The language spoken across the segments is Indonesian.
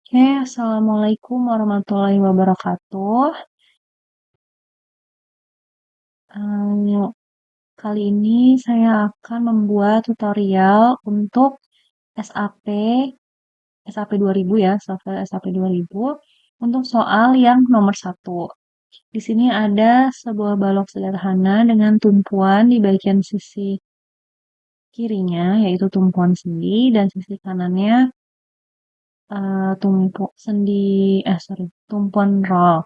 Oke, Assalamualaikum warahmatullahi wabarakatuh. Eee, Kali ini saya akan membuat tutorial untuk SAP, SAP 2000 ya, software SAP 2000, untuk soal yang nomor satu. Di sini ada sebuah balok sederhana dengan tumpuan di bagian sisi kirinya, yaitu tumpuan sendi, dan sisi kanannya tumpuan roll.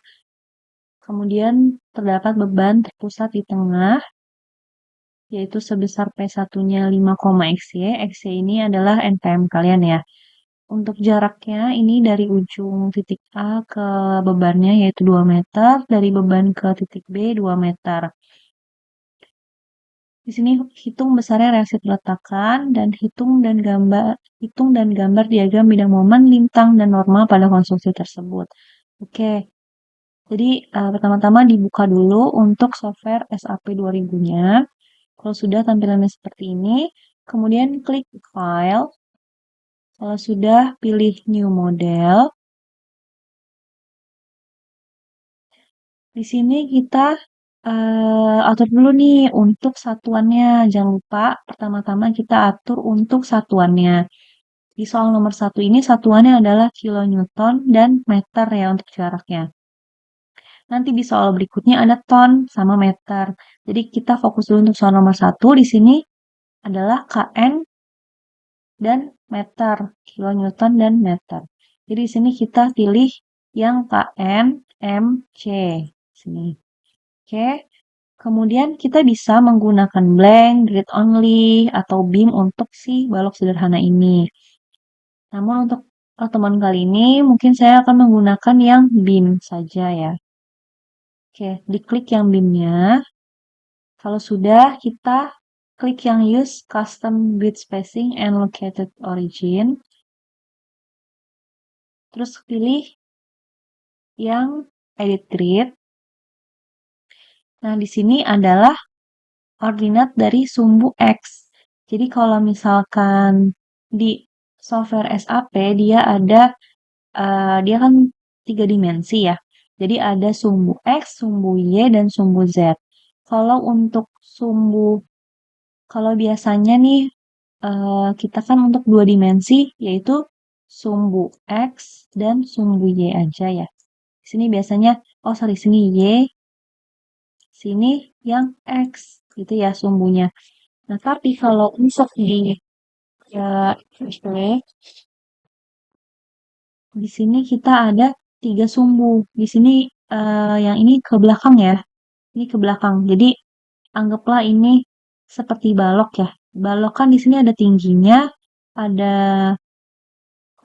Kemudian terdapat beban terpusat di tengah, yaitu sebesar P1-nya 5,XY. XY ini adalah NPM kalian ya. Untuk jaraknya ini dari ujung titik A ke bebannya yaitu 2 meter, dari beban ke titik B 2 meter. Di sini hitung besarnya reaksi peletakan dan hitung dan gambar diagram bidang momen, lintang dan normal pada konstruksi tersebut. Oke. Jadi pertama-tama dibuka dulu untuk software SAP 2000-nya. Kalau sudah tampilannya seperti ini, kemudian klik File. Kalau sudah, pilih New Model. Di sini kita atur dulu nih untuk satuannya. Jangan lupa, pertama-tama kita atur untuk satuannya. Di soal nomor satu ini, satuannya adalah kilonewton dan meter ya untuk jaraknya. Nanti di soal berikutnya ada ton sama meter. Jadi kita fokus dulu untuk soal nomor satu. Di sini adalah kN dan meter, kilonewton dan meter. Jadi di sini kita pilih yang kN, M, C. Sini. Oke. Kemudian kita bisa menggunakan blank, grid only, atau beam untuk si balok sederhana ini. Namun untuk pertemuan kali ini mungkin saya akan menggunakan yang beam saja ya. Oke, diklik yang beamnya. Kalau sudah, kita klik yang use custom grid spacing and located origin. Terus pilih yang edit grid. Nah, di sini adalah ordinat dari sumbu X. Jadi kalau misalkan di software SAP dia kan 3 dimensi ya. Jadi ada sumbu X, sumbu Y, dan sumbu Z. Kalau untuk kalau biasanya nih kita kan untuk 2 dimensi yaitu sumbu X dan sumbu Y aja ya. Di sini biasanya, sini Y, sini yang X, gitu ya sumbunya. Nah, tapi kalau untuk ya, di sini kita ada 3 sumbu. Di sini yang ini ke belakang ya. Ini ke belakang. Jadi anggaplah ini seperti balok ya. Balok kan di sini ada tingginya, ada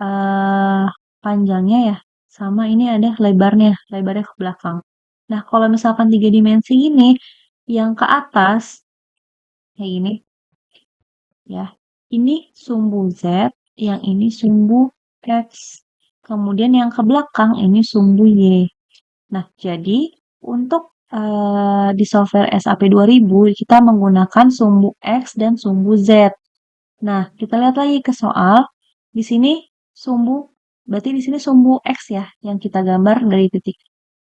eh, panjangnya ya, sama ini ada lebarnya ke belakang. Nah, kalau misalkan 3 dimensi ini, yang ke atas kayak gini ya, ini sumbu Z, yang ini sumbu X. Kemudian yang ke belakang ini sumbu Y. Nah, jadi untuk di software SAP 2000 kita menggunakan sumbu X dan sumbu Z. Nah, kita lihat lagi ke soal. Di sini berarti di sini sumbu X ya, yang kita gambar dari titik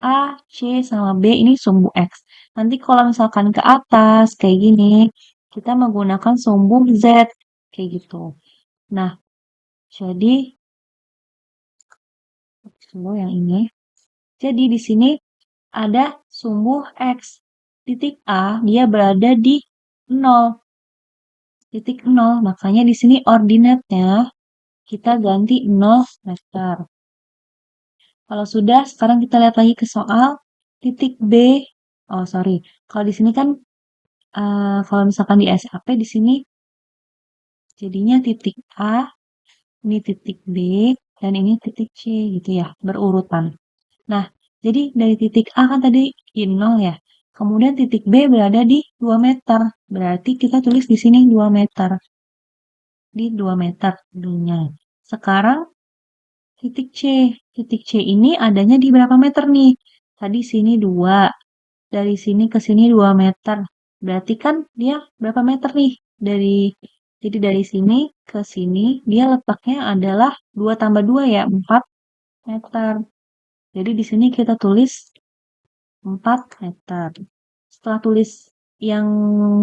A, C, sama B ini sumbu X. Nanti kalau misalkan ke atas kayak gini, kita menggunakan sumbu Z kayak gitu. Nah, jadi sumbu yang ini. Jadi di sini ada sumbu X. Titik A dia berada di 0. Titik 0. Makanya di sini ordinatnya kita ganti 0 meter. Kalau sudah, sekarang kita lihat lagi ke soal titik B. Oh, sorry. Kalau di sini kan, kalau misalkan di SAP di sini jadinya titik A, ini titik B, dan ini titik C gitu ya, berurutan. Nah, jadi dari titik A kan tadi di 0 ya. Kemudian titik B berada di 2 meter. Berarti kita tulis di sini 2 meter. Di 2 meter dulunya. Sekarang titik C. Titik C ini adanya di berapa meter nih? Tadi sini 2. Dari sini ke sini 2 meter. Berarti kan dia berapa meter nih? Jadi dari sini ke sini dia letaknya adalah 2 tambah 2 ya, 4. meter. Jadi di sini kita tulis 4 meter. Setelah tulis yang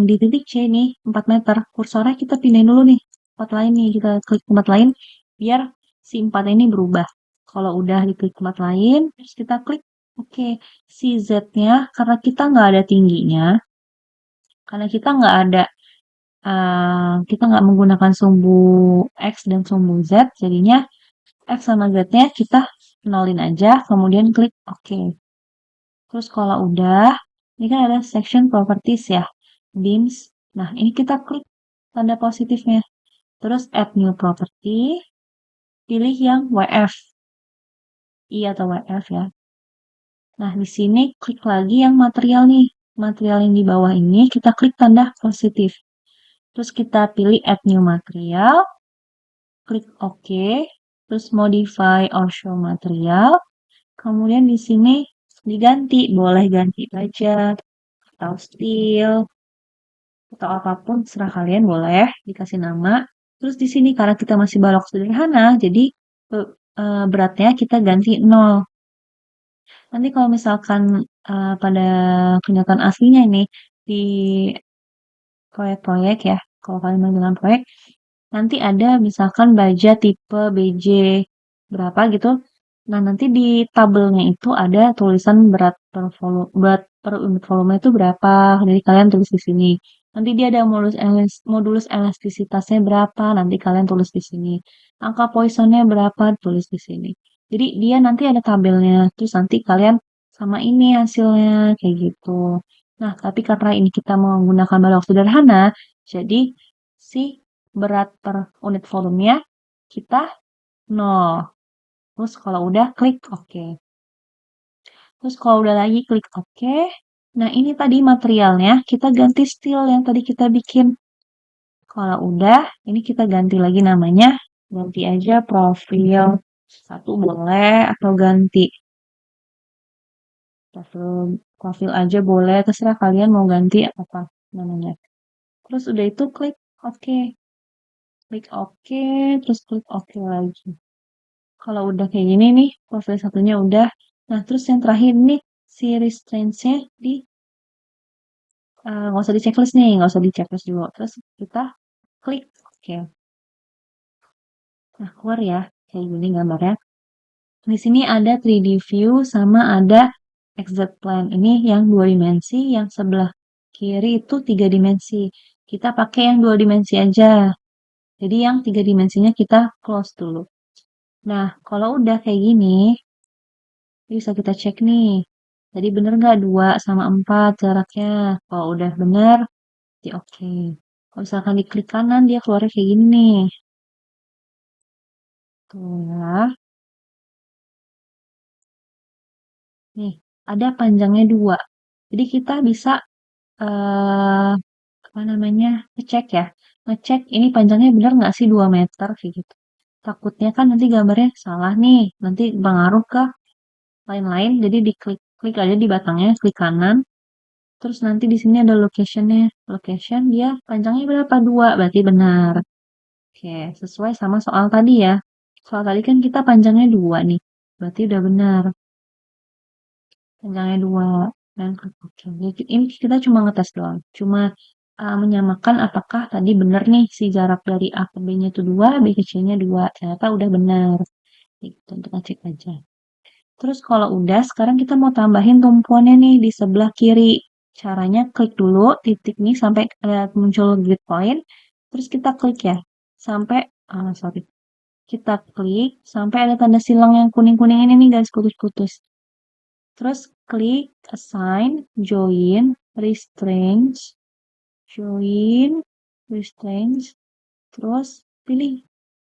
di titik C ini 4 meter, kursornya kita pindahin dulu nih, tempat lain nih, kita klik tempat lain, biar si 4 ini berubah. Kalau udah diklik tempat lain, terus kita klik oke. Si Z-nya, karena kita nggak ada tingginya, karena kita nggak menggunakan sumbu X dan sumbu Z, jadinya X sama Z-nya kita nolin aja, kemudian klik oke. Terus kalau udah, ini kan ada section properties ya, beams. Nah, ini kita klik tanda positifnya. Terus add new property, pilih yang WF, I atau WF ya. Nah, di sini klik lagi yang material nih. Material yang di bawah ini kita klik tanda positif. Terus kita pilih add new material, klik OK, terus modify or show material. Kemudian di sini diganti, boleh ganti baja atau steel atau apapun serah kalian boleh dikasih nama. Terus di sini karena kita masih balok sederhana, jadi beratnya kita ganti 0. Nanti kalau misalkan pada kenyataan aslinya ini di proyek-proyek ya, kalau kalian menggunakan proyek, nanti ada misalkan baja tipe BJ berapa gitu. Nah, nanti di tabelnya itu ada tulisan berat per unit volume itu berapa. Jadi kalian tulis di sini. Nanti dia ada modulus elastisitasnya berapa, nanti kalian tulis di sini. Angka Poissonnya berapa, tulis di sini. Jadi dia nanti ada tabelnya. Terus nanti kalian sama ini hasilnya kayak gitu. Nah, tapi karena ini kita menggunakan balok sederhana, jadi si berat per unit volumenya kita 0. Terus kalau udah klik OK. Terus kalau udah lagi klik OK. Nah, ini tadi materialnya kita ganti steel yang tadi kita bikin. Kalau udah, ini kita ganti lagi namanya. Ganti aja profil 1 boleh atau ganti profil aja boleh, terserah kalian mau ganti apa namanya. Terus udah itu klik OK. Klik OK, terus klik OK lagi. Kalau udah kayak gini nih, profil satunya udah. Nah, terus yang terakhir nih, si restraints-nya nggak usah di checklist nih, nggak usah di checklist dulu. Terus kita klik OK. Nah, keluar ya, kayak gini gambarnya. Di sini ada 3D view sama ada exact plane. Ini yang 2 dimensi, yang sebelah kiri itu 3 dimensi. Kita pakai yang 2 dimensi aja. Jadi yang 3 dimensinya kita close dulu. Nah, kalau udah kayak gini, bisa kita cek nih. Tadi bener nggak 2 sama 4 jaraknya? Kalau udah bener, jadi oke. Kalau misalkan diklik kanan, dia keluarnya kayak gini nih. Tuh ya. Nih, ada panjangnya 2. Jadi kita bisa eh apa namanya, ngecek ya. Ngecek ini panjangnya bener nggak sih 2 meter kayak gitu. Takutnya kan nanti gambarnya salah nih. Nanti pengaruh ke lain-lain. Jadi klik aja di batangnya, klik kanan. Terus nanti di sini ada locationnya. Location dia panjangnya berapa? 2, berarti benar. Oke, sesuai sama soal tadi ya. Soal tadi kan kita panjangnya 2 nih. Berarti udah benar. Panjangnya 2. Dan klik oke. Ini kita cuma ngetes doang. Cuma menyamakan apakah tadi benar nih si jarak dari A ke B-nya itu 2, B ke C-nya 2. Ternyata udah benar. Gitu, untuk ngecek aja. Terus kalau udah, sekarang kita mau tambahin tumpuannya nih di sebelah kiri. Caranya klik dulu titik nih sampai muncul grid point. Terus kita klik ya. Sampai, sorry. Kita klik sampai ada tanda silang yang kuning-kuning ini nih guys, putus-putus. Terus klik assign, join, restraints, terus pilih.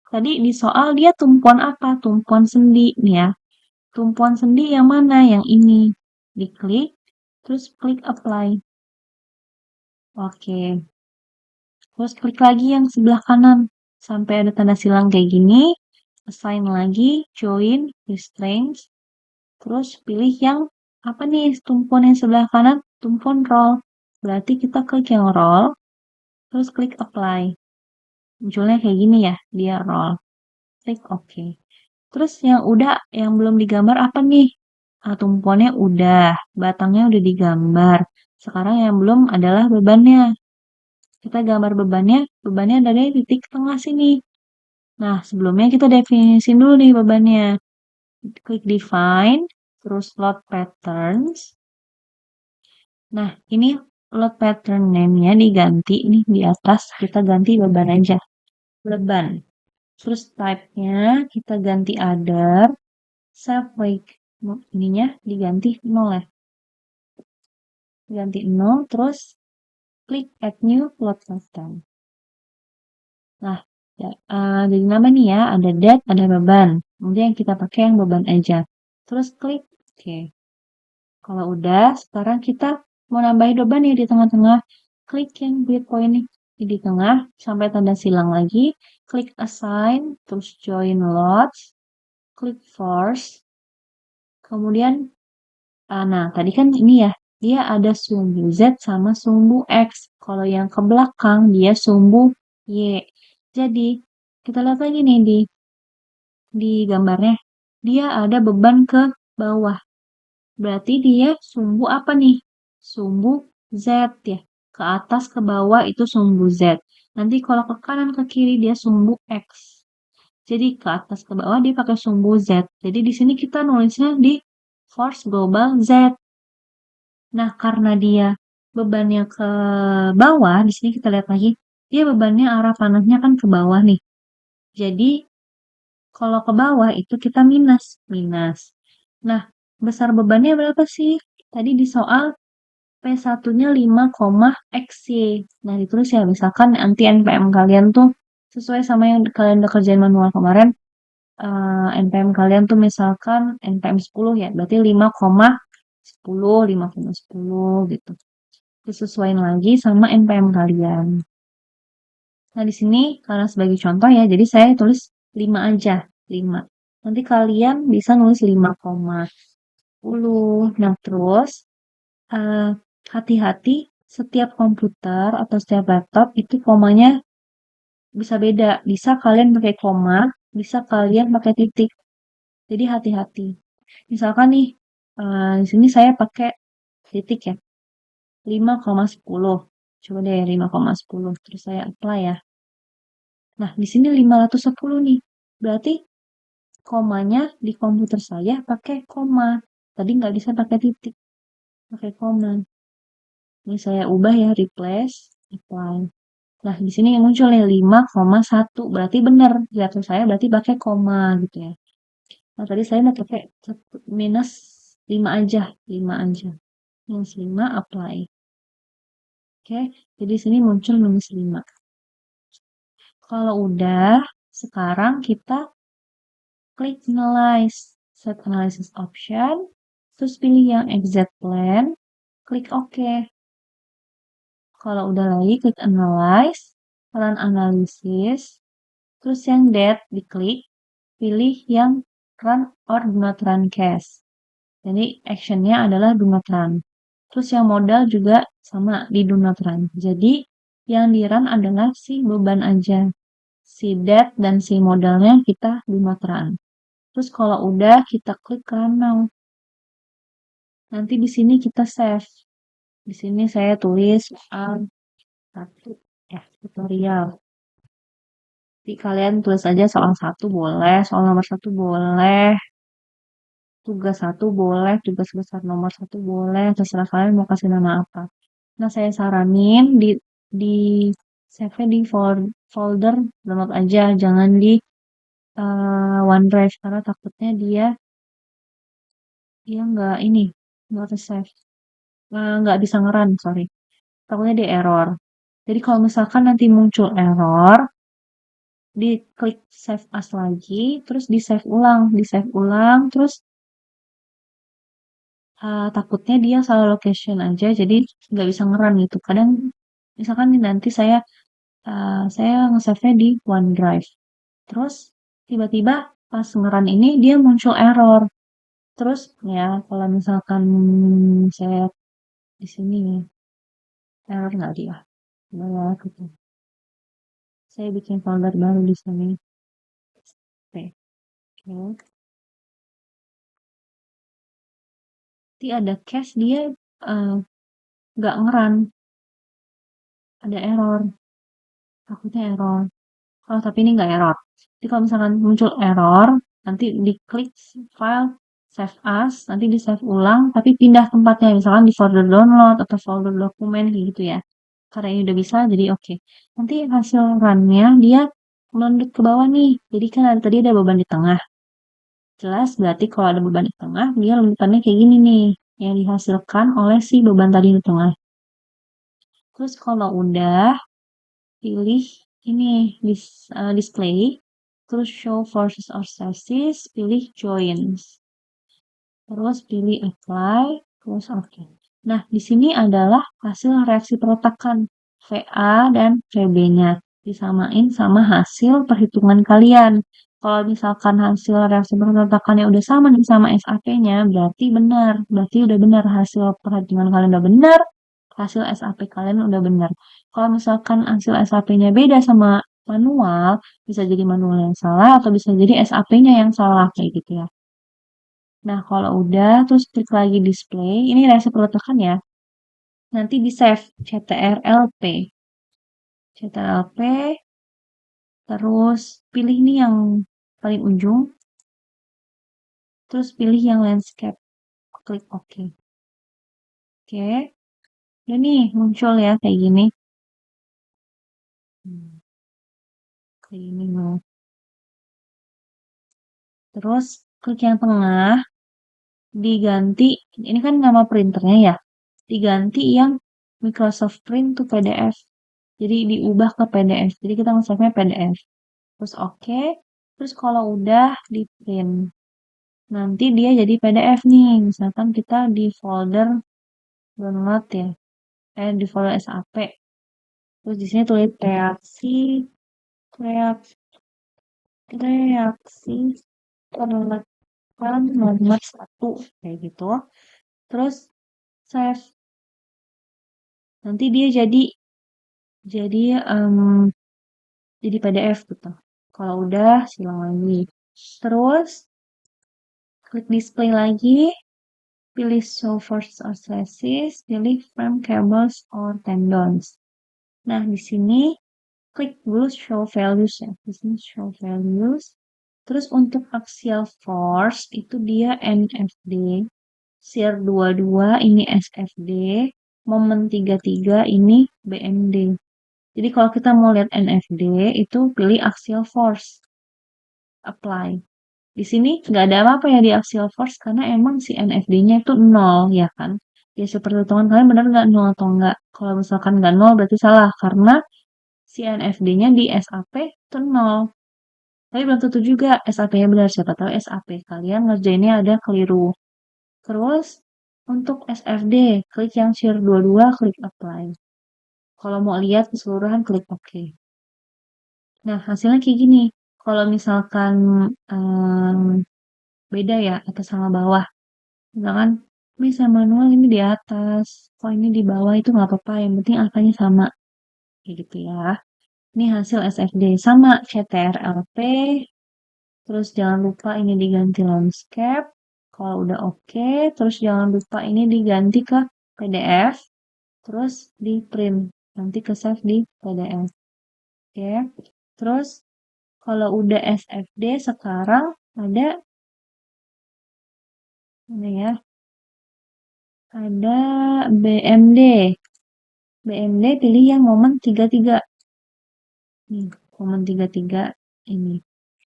Tadi di soal dia tumpuan apa? Tumpuan sendi nih ya. Tumpuan sendi yang mana? Yang ini. Diklik, terus klik apply. Oke. Terus klik lagi yang sebelah kanan. Sampai ada tanda silang kayak gini. Assign lagi, join, restraints. Terus pilih yang apa nih? Tumpuan yang sebelah kanan, tumpuan roll. Berarti kita klik yang roll, terus klik apply. Munculnya kayak gini ya, dia roll. Klik OK. Terus yang udah, yang belum digambar apa nih? Tumpuannya udah, batangnya udah digambar. Sekarang yang belum adalah bebannya. Kita gambar bebannya, bebannya ada di titik tengah sini. Nah, sebelumnya kita definisin dulu nih bebannya. Klik define, terus load patterns. Nah, ini load pattern name-nya diganti nih di atas, kita ganti beban aja. Beban. Terus type-nya kita ganti other, save weight. Ininya diganti 0 ya. Ganti 0, terus klik add new load pattern. Nah, ya, jadi nama nih ya, ada date, ada beban. Kemudian kita pakai yang beban aja. Terus klik oke. Kalau udah, sekarang kita mau nambahin beban ya di tengah-tengah. Klik yang grid point ini di tengah sampai tanda silang lagi. Klik assign, terus join loads. Klik force. Kemudian, nah tadi kan ini ya, dia ada sumbu Z sama sumbu X. Kalau yang ke belakang, dia sumbu Y. Jadi, kita lihat lagi nih di gambarnya. Dia ada beban ke bawah. Berarti dia sumbu apa nih? Sumbu Z ya. Ke atas ke bawah itu sumbu Z. Nanti kalau ke kanan ke kiri dia sumbu X. Jadi ke atas ke bawah dia pakai sumbu Z. Jadi di sini kita nulisnya di force global Z. Nah, karena dia bebannya ke bawah, di sini kita lihat lagi, dia bebannya arah panahnya kan ke bawah nih. Jadi kalau ke bawah itu kita minus, minus. Nah, besar bebannya berapa sih? Tadi di soal P1-nya 5,XY. Nah, ditulis ya, misalkan nanti NPM kalian tuh sesuai sama yang kalian udah kerjain manual kemarin, NPM kalian tuh misalkan NPM 10 ya, berarti 5,10, 5,10 gitu. Disesuaikan lagi sama NPM kalian. Nah, di sini karena sebagai contoh ya, jadi saya tulis 5 aja, 5. Nanti kalian bisa nulis 5,10. Nah, terus hati-hati setiap komputer atau setiap laptop itu komanya bisa beda. Bisa kalian pakai koma, bisa kalian pakai titik. Jadi hati-hati. Misalkan nih, di sini saya pakai titik ya, 5,10. Coba deh 5,10. Terus saya apply ya. Nah, di sini 510 nih. Berarti komanya di komputer saya pakai koma. Tadi nggak bisa pakai titik, pakai koma. Ini saya ubah ya, replace, apply. Nah, di sini yang muncul nih 5,1. Berarti benar. Di laptop saya berarti pakai koma gitu ya. Nah, tadi saya mau pakai minus 5 aja. 5 aja. Minus 5, apply. Oke, jadi sini muncul minus 5. Kalau udah, sekarang kita klik analyze. Set analysis option. Terus pilih yang exact plan. Klik OK. Kalau udah lagi, klik analyze. Run analisis. Terus yang date diklik. Pilih yang run or do not run case. Jadi actionnya adalah do not run. Terus yang modal juga sama di do not run. Jadi yang di run adalah si beban aja. Si date dan si modalnya kita do not run. Terus kalau udah kita klik run now. Nanti di sini kita save. Di sini saya tulis soal 1 ya, tutorial. Jadi kalian tulis aja soal 1 boleh, soal nomor 1 boleh, tugas 1 boleh, tugas besar nomor 1 boleh, terserah kalian mau kasih nama apa. Nah, saya saranin di save di folder download aja, jangan di OneDrive karena takutnya dia nggak ini, nggak save, nggak bisa ngeran, sorry. Takutnya di error. Jadi kalau misalkan nanti muncul error, diklik save as lagi, terus di save ulang, terus takutnya dia salah location aja, jadi nggak bisa ngeran gitu. Kadang misalkan nih nanti saya nge-save-nya di OneDrive. Terus tiba-tiba pas ngeran ini dia muncul error. Terus ya kalau misalkan saya di sini error nggak dia? Nah, gitu. Saya bikin folder baru di sini. Oke. Oke. Nanti ada cache dia nggak ngerun, ada error, takutnya error. Oh, tapi ini nggak error. Jadi kalau misalkan muncul error, nanti diklik file save as, nanti di save ulang, tapi pindah tempatnya, misalkan di folder download atau folder dokumen kayak gitu ya. Karena ini udah bisa, jadi oke. Nanti hasil run-nya dia melonjak ke bawah nih. Jadi kan tadi ada beban di tengah. Jelas berarti kalau ada beban di tengah, dia lanjutannya kayak gini nih, yang dihasilkan oleh si beban tadi di tengah. Terus kalau udah, pilih ini display, terus show forces or stresses, pilih joins, terus pilih apply, terus oke. Nah, di sini adalah hasil reaksi perletakan VA dan VB-nya. Disamain sama hasil perhitungan kalian. Kalau misalkan hasil reaksi perletakannya udah sama nih sama SAP-nya, berarti benar. Berarti udah benar hasil perhitungan kalian udah benar, hasil SAP kalian udah benar. Kalau misalkan hasil SAP-nya beda sama manual, bisa jadi manual yang salah atau bisa jadi SAP-nya yang salah kayak gitu ya. Nah, kalau udah, terus klik lagi display. Ini reaksi peletakan ya. Nanti di save CTRLP. CTRLP, terus pilih nih yang paling ujung. Terus pilih yang landscape. Klik OK. Oke. Udah nih, muncul ya kayak gini. Kayak gini loh. Terus klik yang tengah. Diganti, ini kan nama printernya ya. Diganti yang Microsoft Print to PDF. Jadi diubah ke PDF. Jadi kita nge-save-nya PDF. Terus oke. Terus kalau udah di print, nanti dia jadi PDF nih. Misalkan kita di folder download ya. Di folder SAP. Terus di sini tulis reaksi, reaksi, reaksi perletakan nomor 1. Kayak gitu. Terus save. Nanti dia jadi PDF gitu. Kalau udah silang lagi. Terus klik display lagi, pilih show forces or stresses, pilih frame cables or tendons. Nah, di sini klik dulu show values ya. Di sini show values. Terus untuk axial force itu dia NFD, shear 22 ini SFD, moment 33 ini BMD. Jadi kalau kita mau lihat NFD itu pilih axial force, apply. Di sini nggak ada apa-apa ya di axial force karena emang si NFD-nya itu 0 ya kan. Ya seperti hitungan kalian benar nggak 0 atau nggak. Kalau misalkan nggak 0 berarti salah karena si NFD-nya di SAP itu 0. Tapi belum tentu juga SAP-nya benar. Siapa tahu SAP kalian ngerjainnya ada keliru. Terus untuk SFD, klik yang shear 22, klik apply. Kalau mau lihat keseluruhan, klik OK. Nah, hasilnya kayak gini. Kalau misalkan beda ya, atas sama bawah. Misalkan, bisa manual ini di atas, kok ini di bawah itu nggak apa-apa, yang penting angkanya sama. Kayak gitu ya. Ini hasil SFD sama CTRLP, terus jangan lupa ini diganti landscape. Kalau udah oke, terus jangan lupa ini diganti ke PDF, terus di print, nanti ke save di PDF. Oke, terus kalau udah SFD sekarang ada ini ya, ada BMD. BMD pilih yang momen 33. Nih, momen 33 ini.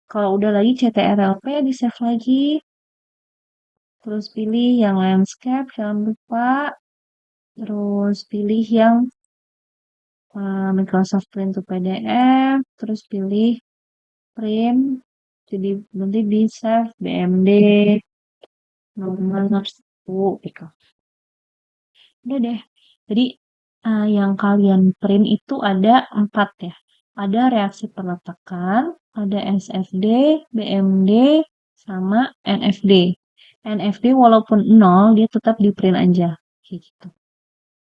Kalau udah lagi CTRLP di save lagi. Terus pilih yang landscape, jangan lupa. Terus pilih yang Microsoft Print to PDF. Terus pilih print. Jadi nanti di save BMD nomor 1 gitu. Udah deh. Jadi yang kalian print itu ada 4 ya. Ada reaksi perletakan, ada SFD, BMD, sama NFD. NFD walaupun 0, dia tetap di print aja. Kayak gitu.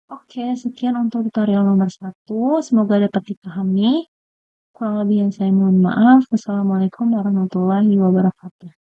Oke, sekian untuk tutorial nomor 1. Semoga dapat dipahami. Kurang lebihnya saya mohon maaf. Wassalamualaikum warahmatullahi wabarakatuh.